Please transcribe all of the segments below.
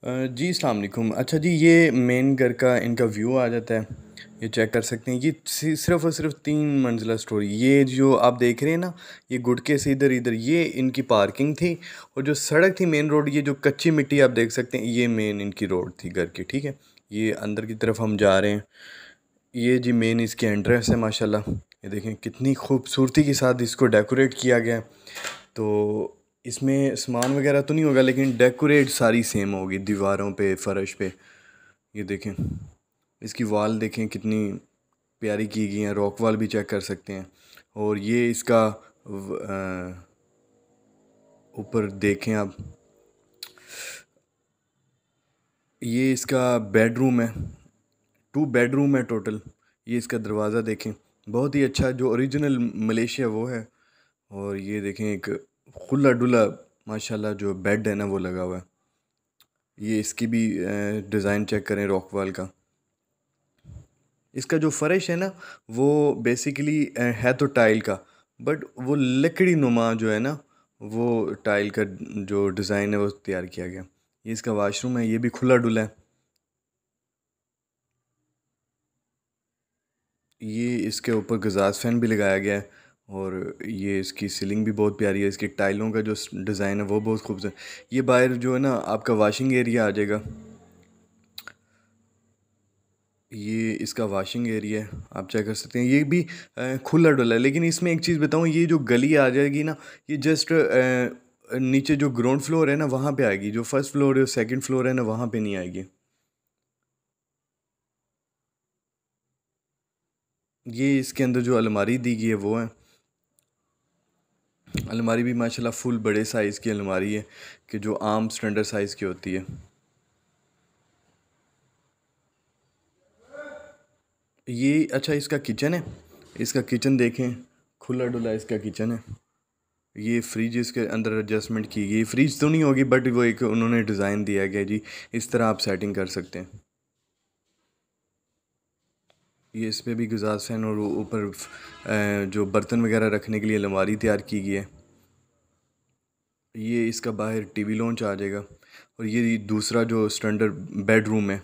जी अस्सलाम वालेकुम। अच्छा जी, ये मेन घर का इनका व्यू आ जाता है। ये चेक कर सकते हैं। ये सिर्फ़ और सिर्फ़ 3 मंज़िला स्टोरी। ये जो आप देख रहे हैं ना, ये गुटके से इधर-इधर ये इनकी पार्किंग थी। और जो सड़क थी मेन रोड, ये जो कच्ची मिट्टी आप देख सकते हैं, ये मेन इनकी रोड थी घर की, ठीक है? ये अंदर की तरफ हम जा रहे हैं। ये जी मेन इसकी एंट्रेंस है माशाल्लाह। ये देखें कितनी खूबसूरती के साथ इसको डेकोरेट किया गया है। तो इसमें सामान वगैरह तो नहीं होगा, लेकिन डेकोरेट सारी सेम होगी दीवारों पे, फर्श पे। ये देखें, इसकी वॉल देखें कितनी प्यारी की गई है। रॉक वॉल भी चेक कर सकते हैं। और ये इसका ऊपर देखें आप, ये इसका बेडरूम है। 2 बेडरूम है टोटल। ये इसका दरवाज़ा देखें, बहुत ही अच्छा जो ओरिजिनल मलेशिया वो है। और ये देखें एक खुला डुला माशाल्लाह जो बेड है ना वो लगा हुआ है। ये इसकी भी डिज़ाइन चेक करें रॉक वॉल का। इसका जो फ़र्श है ना, वो बेसिकली है तो टाइल का, बट वो लकड़ी नुमा जो है ना, वो टाइल का जो डिज़ाइन है वो तैयार किया गया। ये इसका वाशरूम है, ये भी खुला डुला है। ये इसके ऊपर गजास फैन भी लगाया गया है। और ये इसकी सीलिंग भी बहुत प्यारी है। इसकी टाइलों का जो डिज़ाइन है वो बहुत खूबसूरत। ये बाहर जो है ना आपका वॉशिंग एरिया आ जाएगा। ये इसका वॉशिंग एरिया है, आप चेक कर सकते हैं। ये भी खुला डुला है, लेकिन इसमें एक चीज़ बताऊँ, ये जो गली आ जाएगी ना, ये जस्ट नीचे जो ग्राउंड फ्लोर है ना वहाँ पे आएगी। जो फर्स्ट फ्लोर है, सेकंड फ्लोर है ना, वहाँ पे नहीं आएगी। ये इसके अंदर जो अलमारी दी गई है वो है। अलमारी भी माशाल्लाह फुल बड़े साइज़ की अलमारी है, कि जो आम स्टैंडर्ड साइज़ की होती है। ये अच्छा इसका किचन है। इसका किचन देखें, खुला डुला इसका किचन है। ये फ्रिज इसके अंदर एडजस्टमेंट की गई। फ्रिज तो नहीं होगी, बट वो एक उन्होंने डिज़ाइन दिया गया जी, इस तरह आप सेटिंग कर सकते हैं। ये इस पे भी गुजास फैन और ऊपर जो बर्तन वगैरह रखने के लिए अलमारी तैयार की गई है। ये इसका बाहर टीवी लॉन्च आ जाएगा। और ये दूसरा जो स्टैंडर्ड बेडरूम है,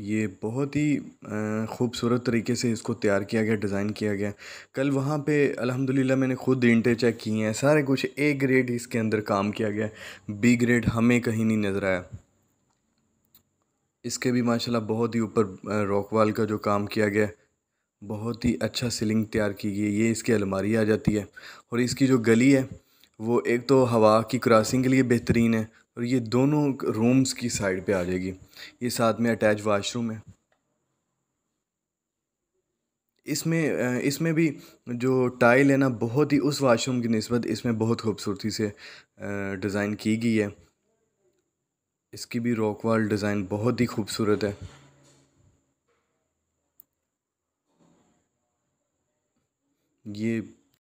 ये बहुत ही खूबसूरत तरीके से इसको तैयार किया गया, डिज़ाइन किया गया। कल वहाँ पे अल्हम्दुलिल्लाह मैंने खुद ईंटें चेक की हैं, सारे कुछ ए ग्रेड इसके अंदर काम किया गया है। बी ग्रेड हमें कहीं नहीं नज़र आया। इसके भी माशाल्लाह बहुत ही ऊपर रॉक वॉल का जो काम किया गया है, बहुत ही अच्छा सीलिंग तैयार की गई है। ये इसकी अलमारी आ जाती है। और इसकी जो गली है, वो एक तो हवा की क्रॉसिंग के लिए बेहतरीन है। और ये दोनों रूम्स की साइड पे आ जाएगी। ये साथ में अटैच वाशरूम है। इसमें भी जो टाइल है ना, बहुत ही उस वाशरूम की निस्बत इसमें बहुत खूबसूरती से डिज़ाइन की गई है। इसकी भी रॉक वॉल डिज़ाइन बहुत ही खूबसूरत है। ये